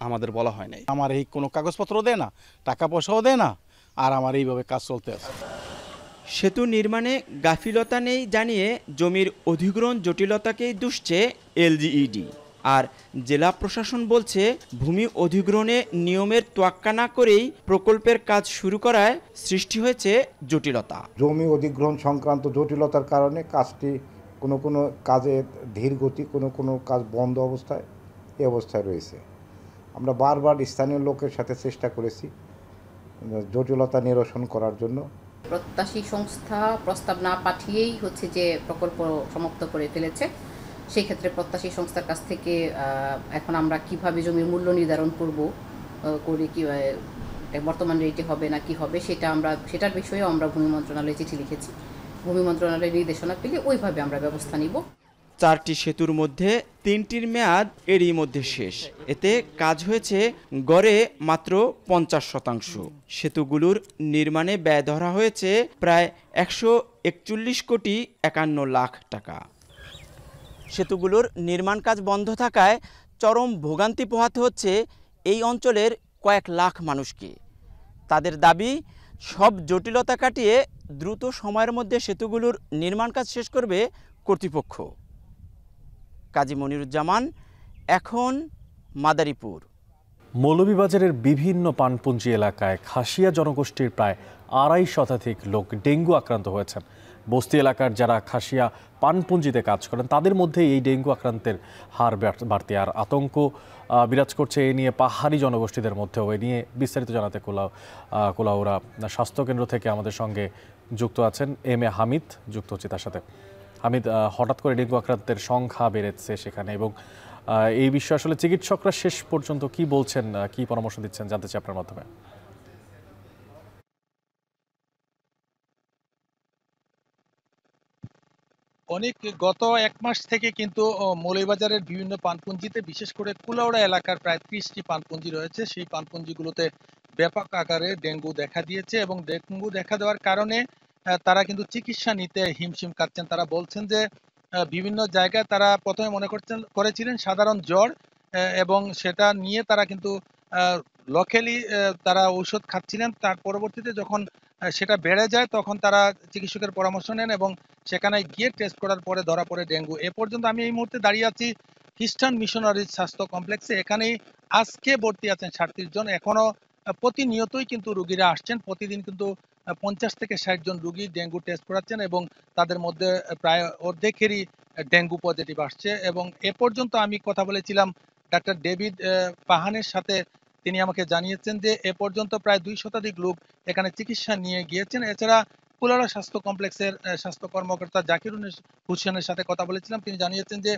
আমাদের বলা হয় নাই। আমার এই কোনো কাগজপত্র দেয় না, টাকা পয়সাও দেয় না, আর আমার এইভাবে কাজ চলতে আছে। সেতু নির্মাণে গাফিলতা নেই জানিয়ে জমির অধিগ্রহণ জটিলতাকেই দুষছে এলজিইডি। আর জেলা প্রশাসন বলছে ভূমি অধিগ্রহণে নিয়মের তোয়াক্কা না করেই প্রকল্পের কাজ শুরু করায় সৃষ্টি হয়েছে জটিলতা। জমি অধিগ্রহণ সংক্রান্ত জটিলতার কারণে কাজটি কোনো কাজে ধীর গতি, কোনো কাজ বন্ধ এই অবস্থায় রয়েছে। আমরা বারবার স্থানীয় লোকের সাথে চেষ্টা করেছি জটিলতা নিরসন করার জন্য। প্রত্যাশী সংস্থা প্রস্তাব না পাঠিয়েই হচ্ছে যে প্রকল্প সমাপ্ত করে ফেলেছে। সেই ক্ষেত্রে প্রত্যাশী সংস্থার কাছ থেকে এখন আমরা কিভাবে জমির মূল্য নির্ধারণ করে কি বর্তমান রেটে হবে না কি হবে সেটার বিষয়েও আমরা ভূমি মন্ত্রণালয়ে চিঠি লিখেছি। ভূমি মন্ত্রণালয়ের নির্দেশনা পেলে ওইভাবে আমরা ব্যবস্থা নিব। 4টি সেতুর মধ্যে 3টির মেয়াদ এরই মধ্যে শেষ। এতে কাজ হয়েছে গড়ে মাত্র 50%। সেতুগুলোর নির্মাণে ব্যয় ধরা হয়েছে প্রায় 141 কোটি 51 লাখ টাকা। সেতুগুলোর নির্মাণ কাজ বন্ধ থাকায় চরম ভোগান্তি পোহাতে হচ্ছে এই অঞ্চলের কয়েক লাখ মানুষকে। তাদের দাবি, সব জটিলতা কাটিয়ে দ্রুত সময়ের মধ্যে সেতুগুলোর নির্মাণ কাজ শেষ করবে কর্তৃপক্ষ। কাজী মনিরুজ্জামান, এখন মাদারীপুর। মৌলভীবাজারের বিভিন্ন পানপুঞ্জি এলাকায় খাসিয়া জনগোষ্ঠীর প্রায় 2.5 শতাধিক লোক ডেঙ্গু আক্রান্ত হয়েছেন। বস্তি এলাকার যারা খাসিয়া পানপুঞ্জিতে কাজ করেন তাদের মধ্যে এই ডেঙ্গু আক্রান্তের হার বাড়তে আর আতঙ্ক বিরাজ করছে। এ নিয়ে পাহাড়ি জনগোষ্ঠীদের মধ্যেও। এ নিয়ে বিস্তারিত জানাতে কোলাউড়া স্বাস্থ্যকেন্দ্র থেকে আমাদের সঙ্গে যুক্ত আছেন এম এ হামিদ, যুক্ত হচ্ছে তার সাথে। হামিদ, হঠাৎ করে ডেঙ্গু আক্রান্তের সংখ্যা বেড়েছে সেখানে, এবং এই বিষয়ে আসলে চিকিৎসকরা শেষ পর্যন্ত কি বলছেন, কি পরামর্শ দিচ্ছেন জানতে চাই আপনার মাধ্যমে। গত 1 মাস থেকে কিন্তু মৌলভীবাজারের বিভিন্ন পানপুঞ্জিতে, বিশেষ করে কুলাউড়া এলাকার প্রায় 30টি পানপুঞ্জি রয়েছে, সেই পানপুঞ্জিগুলোতে ব্যাপক আকারে ডেঙ্গু দেখা দিয়েছে এবং ডেঙ্গু দেখা দেওয়ার কারণে তারা কিন্তু চিকিৎসা নিতে হিমশিম খাচ্ছেন। তারা বলছেন যে বিভিন্ন জায়গায় তারা প্রথমে মনে করেছিলেন সাধারণ জ্বর, এবং সেটা নিয়ে তারা কিন্তু লোকালি তারা ঔষধ খাচ্ছিলেন। তার পরবর্তীতে যখন সেটা বেড়ে যায় তখন তারা চিকিৎসকের পরামর্শ নেন এবং সেখানে গিয়ে টেস্ট করার পরে ধরা পড়ে ডেঙ্গু। এ পর্যন্ত আমি এই মুহূর্তে দাঁড়িয়ে আছি খ্রিস্টান মিশনারি স্বাস্থ্য কমপ্লেক্সে। এখানেই আজকে ভর্তি আছেন 37 জন। এখনো প্রতিনিয়তই কিন্তু রোগীরা আসছেন। প্রতিদিন কিন্তু 50 থেকে 60 জন রোগী ডেঙ্গু টেস্ট করাচ্ছেন এবং তাদের মধ্যে প্রায় অর্ধেকেরই ডেঙ্গু পজিটিভ আসছে। এবং এ পর্যন্ত আমি কথা বলেছিলাম ডাক্তার ডেভিড পাহানের সাথে। তিনি আমাকে জানিয়েছেন যে এ পর্যন্ত প্রায় 2 শতাধিক লোক এখানে চিকিৎসা নিয়ে গিয়েছেন। এছাড়া কুলাউড়া স্বাস্থ্য কমপ্লেক্সের স্বাস্থ্য কর্মকর্তা জাকির হোসেনের সাথে কথা বলেছিলাম। তিনি জানিয়েছেন যে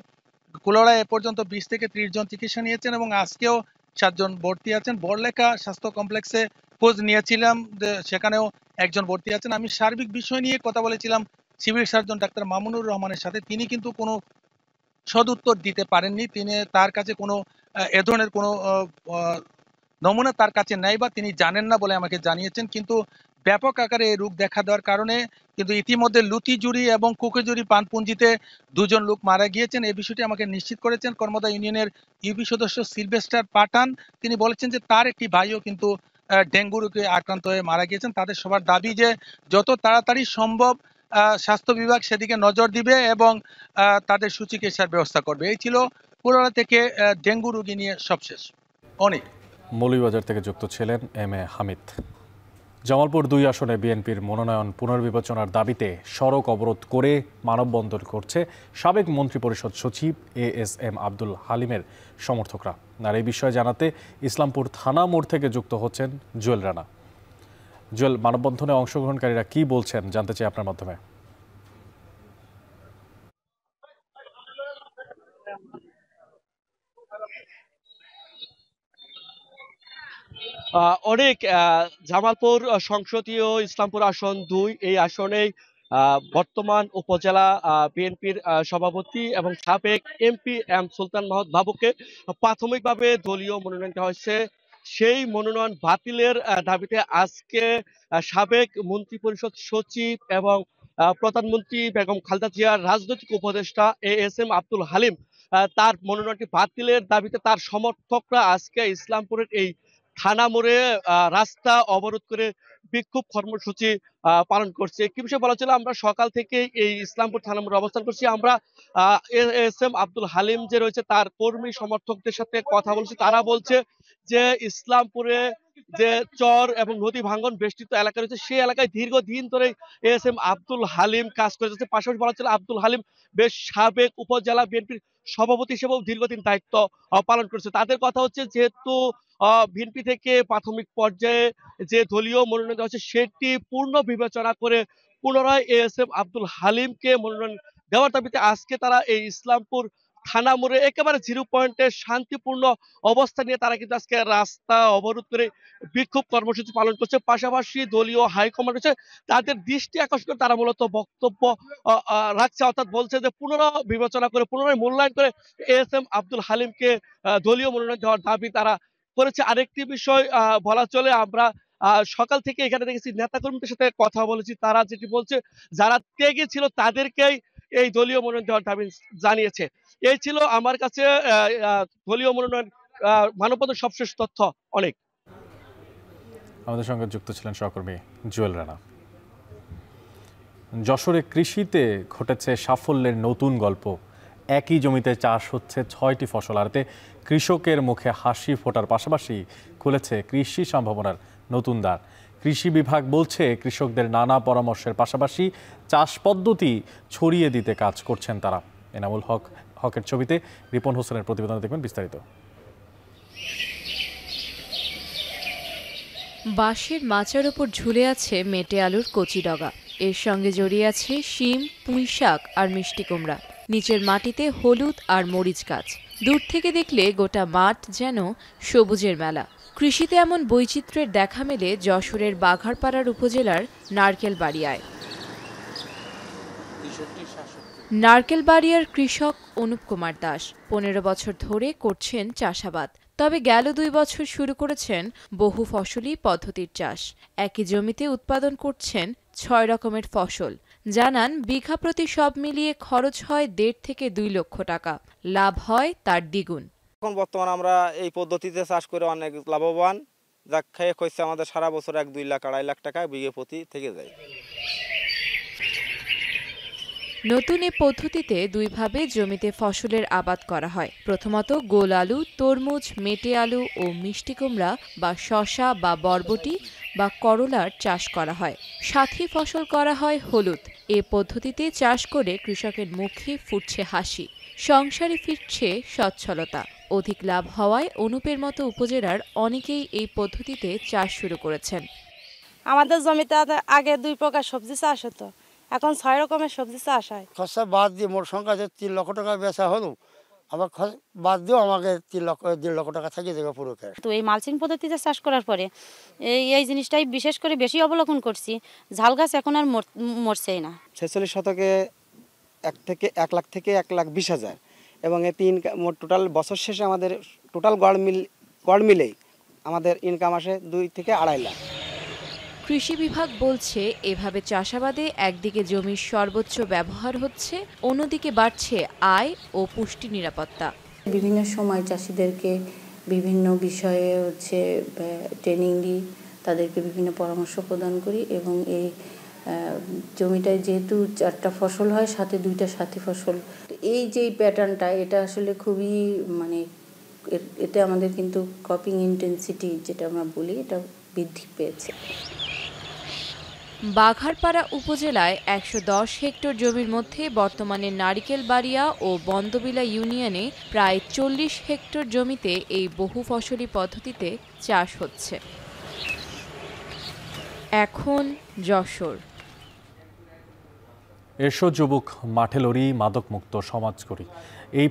কুলাউড়ায় এ পর্যন্ত 20 থেকে 30 জন চিকিৎসা নিয়েছেন এবং আজকেও 7 জন ভর্তি আছেন। বড়লেখা স্বাস্থ্য কমপ্লেক্সে খোঁজ নিয়েছিলাম, সেখানেও 1 জন ভর্তি আছেন। আমি সার্বিক বিষয় নিয়ে কথা বলেছিলাম সিভিল সার্জন ডাক্তার মামুনুর রহমানের সাথে। তিনি কিন্তু কোনো সদুত্তর দিতে পারেননি। তার কাছে কোনো এ ধরনের কোনো নমুনা তার কাছে নেই বা তিনি জানেন না বলে আমাকে জানিয়েছেন। কিন্তু ব্যাপক আকারে এই রোগ দেখা দেওয়ার কারণে কিন্তু ইতিমধ্যে লুতিজুড়ি এবং কুকুজুড়ি পানপুঞ্জিতে 2 জন লোক মারা গিয়েছেন। এই বিষয়টি আমাকে নিশ্চিত করেছেন কর্মদা ইউনিয়নের ইউপি সদস্য সিলভেস্টার পাঠান। তিনি বলেছেন যে তার একটি ভাইও কিন্তু ডেঙ্গু রোগে আক্রান্ত হয়ে মারা গিয়েছেন। তাদের সবার দাবি যে যত তাড়াতাড়ি সম্ভব স্বাস্থ্য বিভাগ সেদিকে নজর দিবে এবং তাদের সুচিকিৎসার ব্যবস্থা করবে। এই ছিল পুরোলা থেকে ডেঙ্গু রোগী নিয়ে সবশেষ। অনেক মৌলভীবাজার থেকে যুক্ত ছিলেন এম এ হামিদ। জামালপুর 2 আসনে বিএনপির মনোনয়ন পুনর্বিবেচনার দাবিতে সড়ক অবরোধ করে মানববন্ধন করছে সাবেক মন্ত্রিপরিষদ সচিব এএসএম আব্দুল হালিমের সমর্থকরা। আর এই বিষয়ে জানাতে ইসলামপুর থানা মোড় থেকে যুক্ত হচ্ছেন জুয়েল রানা। জুয়েল, মানববন্ধনে অংশগ্রহণকারীরা কি বলছেন জানতে চাই আপনার মাধ্যমে। অনেক জামালপুর সংসদীয় ইসলামপুর আসন 2 এই আসনেই বর্তমান উপজেলা বিএনপির সভাপতি এবং সাবেক এমপি এম সুলতান মাহমুদ বাবুকে প্রাথমিকভাবে দলীয় মনোনয়ন দেওয়া হয়েছে। সেই মনোনয়ন বাতিলের দাবিতে আজকে সাবেক মন্ত্রিপরিষদ সচিব এবং প্রধানমন্ত্রী বেগম খালেদা জিয়ার রাজনৈতিক উপদেষ্টা এএসএম আব্দুল হালিম তার মনোনয়নটি বাতিলের দাবিতে তার সমর্থকরা আজকে ইসলামপুরের এই থানা মোড়ে রাস্তা অবরোধ করে বিক্ষোভ কর্মসূচি পালন করছে। কি বিষয়ে বলা ছিল, আমরা সকাল থেকে এই ইসলামপুর থানা মোড়ে অবস্থান করছি। আমরা এএসএম আব্দুল হালিম যে রয়েছে তার কর্মী সমর্থকদের সাথে কথা বলছি। তারা বলছে যে ইসলামপুরে যে চর এবং নদী ভাঙ্গন বেষ্টিত এলাকা রয়েছে সেই এলাকায় দীর্ঘদিন ধরে এএসএম আব্দুল হালিম কাজ করে যাচ্ছে। পাশাপাশি বলা ছিল আব্দুল হালিম বেশ সাবেক উপজেলা বিএনপির সভাপতি হিসেবেও দীর্ঘদিন দায়িত্ব পালন করছে। তাদের কথা হচ্ছে যেহেতু বিএনপি থেকে প্রাথমিক পর্যায়ে যে দলীয় মনোনয়ন দেওয়া হচ্ছে সেটি পূর্ণ বিবেচনা করে পুনরায় এএসএম আব্দুল হালিমকে মনোনয়ন দেওয়ার দাবিতে আজকে তারা এই ইসলামপুর থানা মোড়ে একেবারে 0 পয়েন্টে শান্তিপূর্ণ অবস্থা নিয়ে তারা কিন্তু আজকে রাস্তা অবরোধ করে বিক্ষোভ কর্মসূচি পালন করছে। পাশাপাশি দলীয় হাইকমান্ড রয়েছে তাদের দৃষ্টি আকর্ষণ করে তারা মূলত বক্তব্য রাখছে, অর্থাৎ বলছে যে পুনরায় বিবেচনা করে পুনরায় মূল্যায়ন করে এএসএম আব্দুল হালিমকে দলীয় মনোনয়ন দেওয়ার দাবি তারা করেছে। আরেকটি বিষয় বলা চলে, আমরা সকাল থেকে এখানে দেখেছি নেতাকর্মীদের সাথে কথা বলেছি, তারা যেটি বলছে যারা ত্যাগী ছিল তাদেরকেই এই দলীয় মনোনয়ন দেওয়ার দাবি জানিয়েছে। এই ছিল আমার কাছে দলীয় মনোনয়ন মানববন্ধন সবশেষ তথ্য। অনেক আমাদের সঙ্গে যুক্ত ছিলেন সহকর্মী জুয়েল রানা। যশোরে কৃষিতে ঘটেছে সাফল্যের নতুন গল্প। একই জমিতে চাষ হচ্ছে 6টি ফসল, আর এতে কৃষকের মুখে হাসি ফোটার পাশাপাশি খুলেছে কৃষি সম্ভাবনার নতুন দ্বার। কৃষি বিভাগ বলছে কৃষকদের নানা পরামর্শের পাশাপাশি চাষ পদ্ধতি ছড়িয়ে দিতে কাজ করছেন তারা। এনামুল হকের ছবিতে রিপন হোসেনের প্রতিবেদন দেখবেন বিস্তারিত। বাঁশের মাচার উপর ঝুলে আছে মেটে আলুর কচি ডগা, এর সঙ্গে জড়িয়ে আছে শিম, পুঁই শাক আর মিষ্টি কুমড়া। নিচের মাটিতে হলুদ আর মরিচ গাছ। দূর থেকে দেখলে গোটা মাঠ যেন সবুজের মেলা। কৃষিতে এমন বৈচিত্র্যের দেখা মেলে যশোরের বাঘারপাড়ার উপজেলার নারকেলবাড়িয়ায়। নারকেলবাড়িয়ার কৃষক অনুপ কুমার দাস 15 বছর ধরে করছেন চাষাবাদ। তবে গেল 2 বছর শুরু করেছেন বহু ফসলি পদ্ধতির চাষ। একই জমিতে উৎপাদন করছেন 6 রকমের ফসল। জানান বিঘা প্রতি সব মিলিয়ে খরচ হয় 1.5 থেকে 2 লক্ষ টাকা, লাভ হয় তার দ্বিগুণ। এখন বর্তমানে আমরা এই পদ্ধতিতে চাষ করে অনেক লাভবান, যা খেয়ে খরচে আমাদের সারা বছর 1-2 লাখ 2.5 লাখ টাকা বিঘে প্রতি থেকে যায়। নতুন এ পদ্ধতিতে 2 ভাবে জমিতে ফসলের আবাদ করা হয়। প্রথমত গোল আলু, তরমুজ, মেটে আলু ও মিষ্টি কুমড়া বা শসা বা বরবটি বা করলার চাষ করা হয়। সাথী ফসল করা হয় হলুদ। এ পদ্ধতিতে চাষ করে কৃষকের মুখে ফুটছে হাসি, সংসারে ফিরছে সচ্ছলতা। অধিক লাভ হওয়ায় অনুপের মতো উপজেলার অনেকেই এই পদ্ধতিতে চাষ শুরু করেছেন। আমাদের জমিতে আগে 2 প্রকার সবজি চাষ হতো, এখন 6 রকমের সবজি চাষ হয়। খরচা বাদ দিয়ে মোট সংখ্যা 3 লক্ষ টাকা বেচা হলো, আবার বাদ দিয়েও আমাকে 1.5 লক্ষ টাকা থেকে যাবে পুরো ক্যাশ। তো এই মালচিং পদ্ধতিতে চাষ করার পরে এই জিনিসটাই বিশেষ করে বেশি অবলোকন করছি, ঝাল গাছ এখন আর মরছেই না। 46 শতকে 1 লাখ থেকে 1,20,000 এবং এই 3 মোট টোটাল বছর শেষে আমাদের টোটাল গড় মিলেই আমাদের ইনকাম আসে 2 থেকে 2.5 লাখ। কৃষি বিভাগ বলছে এভাবে চাষাবাদে একদিকে জমির সর্বোচ্চ ব্যবহার হচ্ছে, অন্যদিকে বাড়ছে আয় ও পুষ্টি নিরাপত্তা। বিভিন্ন সময় চাষিদেরকে বিভিন্ন বিষয়ে ট্রেনিং দিই, তাদেরকে বিভিন্ন পরামর্শ প্রদান করি এবং এই জমিটায় যেহেতু 4টা ফসল হয়, সাথে 2টা সাথী ফসল, এই যে প্যাটার্নটা এটা আসলে খুবই এতে আমাদের কিন্তু ক্রপিং ইন্টেন্সিটি যেটা আমরা বলি এটা বৃদ্ধি পেয়েছে। বাঘারপাড়া উপজেলায় 110 হেক্টর জমির মধ্যে বর্তমানে নারিকেলবাড়িয়া ও বন্দবিলা ইউনিয়নে প্রায় 40 হেক্টর জমিতে এই বহু ফসলি পদ্ধতিতে চাষ হচ্ছে। এখন যশোর। এসো যুবক মাঠে লড়ি, মাদকমুক্ত সমাজ করি, এই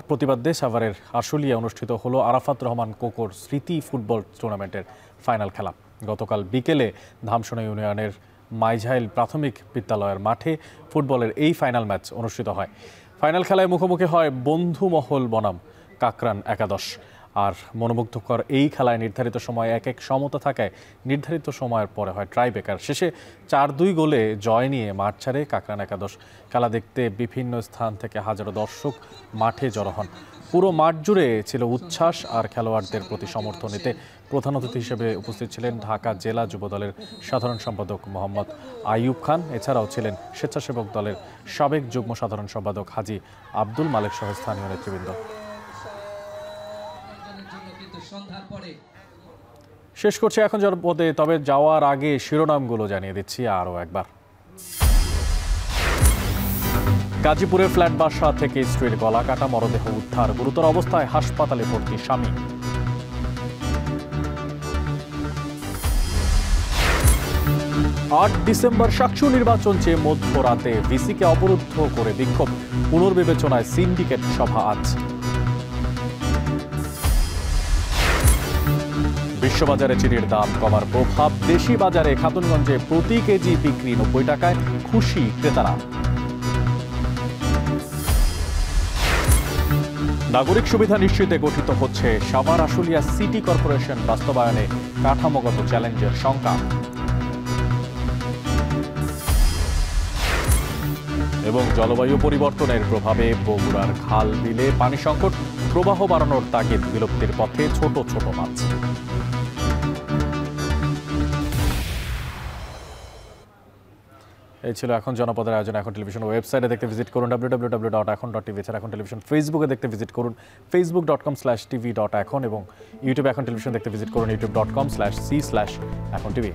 প্রতিবাদে সাভারের আশুলিয়া অনুষ্ঠিত হলো আরাফাত রহমান কোকোর স্মৃতি ফুটবল টুর্নামেন্টের ফাইনাল খেলা। গতকাল বিকেলে ধামসোনা ইউনিয়নের মাইঝাইল প্রাথমিক বিদ্যালয়ের মাঠে ফুটবলের এই ফাইনাল ম্যাচ অনুষ্ঠিত হয়। ফাইনাল খেলায় মুখোমুখি হয় বন্ধুমহল বনাম কাকরান একাদশ। আর মনোমুগ্ধকর এই খেলায় নির্ধারিত সময় 1-1 সমতা থাকায় নির্ধারিত সময়ের পরে হয় ট্রাইব্রেকার। শেষে 4-2 গোলে জয় নিয়ে মাঠ ছাড়ে কাকরান একাদশ। খেলা দেখতে বিভিন্ন স্থান থেকে হাজারো দর্শক মাঠে জড়ো হন। পুরো মাঠ জুড়ে ছিল উচ্ছ্বাস আর খেলোয়াড়দের প্রতি সমর্থনীতে প্রধান অতিথি হিসেবে উপস্থিত ছিলেন ঢাকা জেলা যুবদলের সাধারণ সম্পাদক মোহাম্মদ আইয়ুব খান। এছাড়াও ছিলেন স্বেচ্ছাসেবক দলের সাবেক যুগ্ম সাধারণ সম্পাদক হাজী আব্দুল মালেক সহ স্থানীয় নেতৃবৃন্দ। শেষ করছি এখন জনপদে, তবে যাওয়ার আগে শিরোনামগুলো জানিয়ে দিচ্ছি আরও একবার। গাজীপুরে ফ্ল্যাট বাসা থেকে স্ত্রীর গলা কাটা, মরদেহ উদ্ধার, গুরুতর অবস্থায় হাসপাতালে ভর্তি স্বামী। 8 ডিসেম্বর সাকসু নির্বাচন চেয়ে মধ্যরাতে ভিসিকে অবরুদ্ধ করে বিক্ষোভ, পুনর্বিবেচনায় সিন্ডিকেট সভা আজ। বিশ্ববাজারে চিনির দাম কমার প্রভাব, দেশি বাজারে খাতুনগঞ্জে প্রতি কেজি বিক্রি 90 টাকায়, খুশি ক্রেতারা। নাগরিক সুবিধা নিশ্চিতে গঠিত হচ্ছে সাভার আশুলিয়া সিটি কর্পোরেশন, বাস্তবায়নে কাঠামোগত চ্যালেঞ্জের শঙ্কা। এবং জলবায়ু পরিবর্তনের প্রভাবে বগুড়ার খাল বিলে পানি সংকট, প্রবাহ বাড়ানোর তাগিদ, বিলুপ্তির পথে ছোট ছোট মাছ। এই ছিল এখন জনপদের আয়োজন। এখন টেলিভিশন ওয়েবসাইটে দেখতে ভিজিট করুন www.এখন.tv। এছাড়া এখন টেলিভিশন ফেসবুকে দেখতে ভিজিট করুন facebook.com/tv.এখন এবং ইউটিউবে এখন টেলিভিশন দেখতে ভিজিট করুন youtube.com/c/এখন tv।